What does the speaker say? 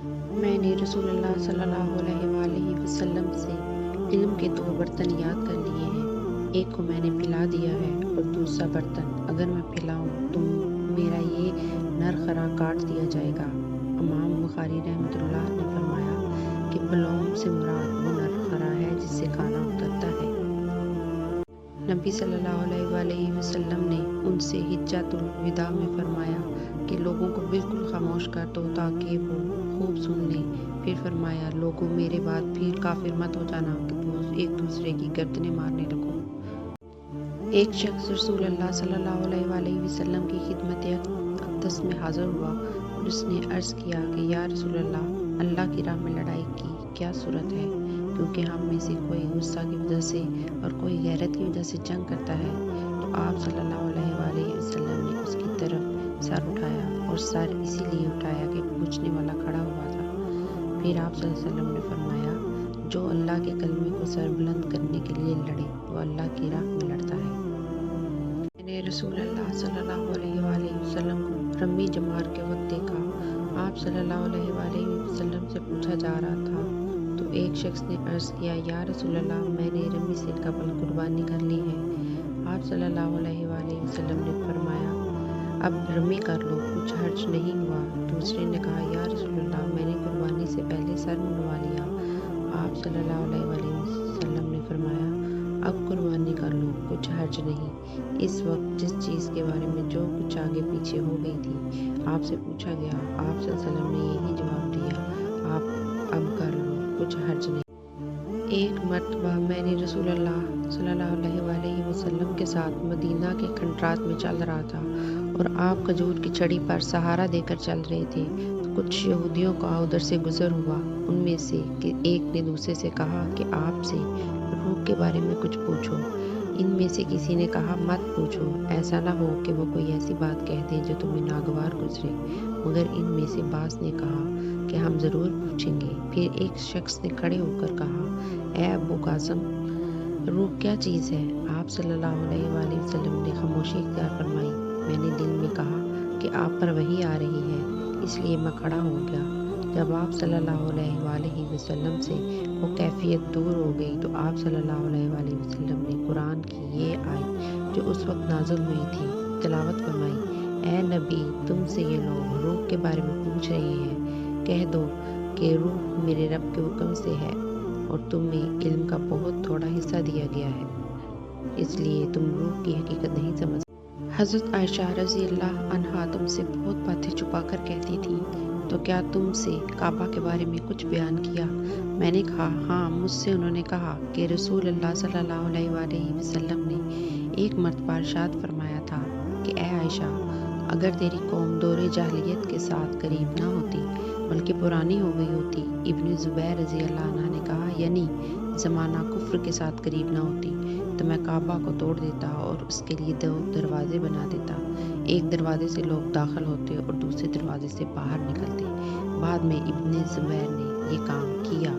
میں نے رسول اللہ صلی اللہ علیہ وآلہ وسلم سے علم کے 2 برتن یاد کر لیے ہیں، ایک کو میں نے پلا دیا ہے اور دوسرا برتن اگر میں پلاؤں تو میرا یہ نرخرا کاٹ دیا جائے گا۔ امام بخاری رحمۃ اللہ نے فرمایا کہ بلعوم سے مراد وہ نرخرا ہے جس سے کھانا اترتا ہے۔ نبی صلی اللہ علیہ وآلہ وسلم نے ان سے حجۃ الوداع میں فرمایا کہ لوگوں کو بالکل خاموش کر دو تاکہ وہ خوب سن لیں۔ پھر فرمایا، لوگوں میرے بعد پھر کافر مت ہو جانا کہ ایک دوسرے کی گردنیں مارنے لگو۔ ایک شخص رسول اللہ صلی اللہ علیہ وآلہ وسلم کی خدمت اقدس میں حاضر ہوا اور اس نے عرض کیا کہ یا رسول اللہ کی راہ میں لڑائی کی کیا صورت ہے؟ کیونکہ ہم میں سے کوئی غصہ کی وجہ سے اور کوئی غیرت کی وجہ سے جنگ کرتا ہے۔ تو آپ صلی اللہ علیہ وآلہ وسلم نے اس کی طرف سر اٹھایا اور سر اسی لیے اٹھایا کہ پوچھنے والا کھڑا ہوا تھا۔ پھر آپ صلی اللہ علیہ وسلم نے فرمایا، جو اللہ کے کلمے کو سر بلند کرنے کے لیے لڑے وہ اللہ کی راہ میں لڑتا ہے۔ میں نے رسول اللہ صلی اللہ علیہ وآلہ وسلم کو رمی جمار کے وقت دیکھا۔ آپ صلی اللہ علیہ وآلہ وسلم سے پوچھا جا رہا تھا تو ایک شخص نے عرض کیا، یا رسول اللہ، میں نے رمی سے قبل قربانی کر لی ہے۔ آپ صلی اللہ علیہ وآلہ وسلم نے فرمایا، اب رمی کر لو، کچھ حرج نہیں ہوا۔ دوسرے نے کہا، یا رسول اللہ، میں نے قربانی سے پہلے سر منڈوا لیا۔ آپ صلی اللہ علیہ وآلہ وسلم نے فرمایا، اب قربانی کر لو، کچھ حرج نہیں۔ اس وقت جس چیز کے بارے میں جو کچھ آگے پیچھے ہو گئی تھی آپ سے پوچھا گیا، آپ صلی اللہ علیہ وسلم نے یہی جواب دیا، آپ اب کر لو، کچھ حرج نہیں۔ ایک مرتبہ میں نے رسول اللہ صلی اللہ علیہ وآلہ وسلم کے ساتھ مدینہ کے کھنڈرات میں چل رہا تھا اور آپ کھجور کی چھڑی پر سہارا دے کر چل رہے تھے تو کچھ یہودیوں کا ادھر سے گزر ہوا۔ ان میں سے ایک نے دوسرے سے کہا کہ آپ سے روح کے بارے میں کچھ پوچھو۔ ان میں سے کسی نے کہا، مت پوچھو، ایسا نہ ہو کہ وہ کوئی ایسی بات کہہ دے جو تمہیں ناگوار گزرے۔ مگر ان میں سے بعض نے کہا کہ ہم ضرور پوچھیں گے۔ پھر ایک شخص نے کھڑے ہو کر کہا، اے ابو قاسم، روح کیا چیز ہے؟ آپ صلی اللہ علیہ وآلہ وسلم نے خاموشی اختیار فرمائی۔ میں نے دل میں کہا کہ آپ پر وحی آ رہی ہے، اس لیے میں کھڑا ہو گیا۔ جب آپ صلی اللہ علیہ وآلہ وسلم سے وہ کیفیت دور ہو گئی تو آپ صلی اللہ علیہ وآلہ وسلم نے قرآن کی یہ آیت جو اس وقت نازل ہوئی تھی تلاوت فرمائی، اے نبی، تم سے یہ لوگ روح کے بارے میں پوچھ رہے ہیں، کہہ دو کہ روح میرے رب کے حکم سے ہے اور تمہیں علم کا بہت تھوڑا حصہ دیا گیا ہے، اس لیے تم روح کی حقیقت نہیں سمجھ۔ حضرت عائشہ رضی اللہ عنہا تم سے بہت باتیں چھپا کر کہتی تھی، تو کیا تم سے کعبہ کے بارے میں کچھ بیان کیا؟ میں نے کہا، ہاں، مجھ سے انہوں نے کہا کہ رسول اللہ صلی اللہ علیہ وآلہ وسلم نے ایک مرتبہ ارشاد فرمایا تھا کہ اے عائشہ، اگر تیری قوم دور جاہلیت کے ساتھ قریب نہ ہوتی بلکہ پرانی ہو گئی ہوتی۔ ابن زبیر رضی اللہ عنہ نے کہا، یعنی زمانہ کفر کے ساتھ قریب نہ ہوتی تو میں کعبہ کو توڑ دیتا اور اس کے لیے 2 دروازے بنا دیتا، ایک دروازے سے لوگ داخل ہوتے اور دوسرے دروازے سے باہر نکلتے۔ بعد میں ابن زبیر نے یہ کام کیا۔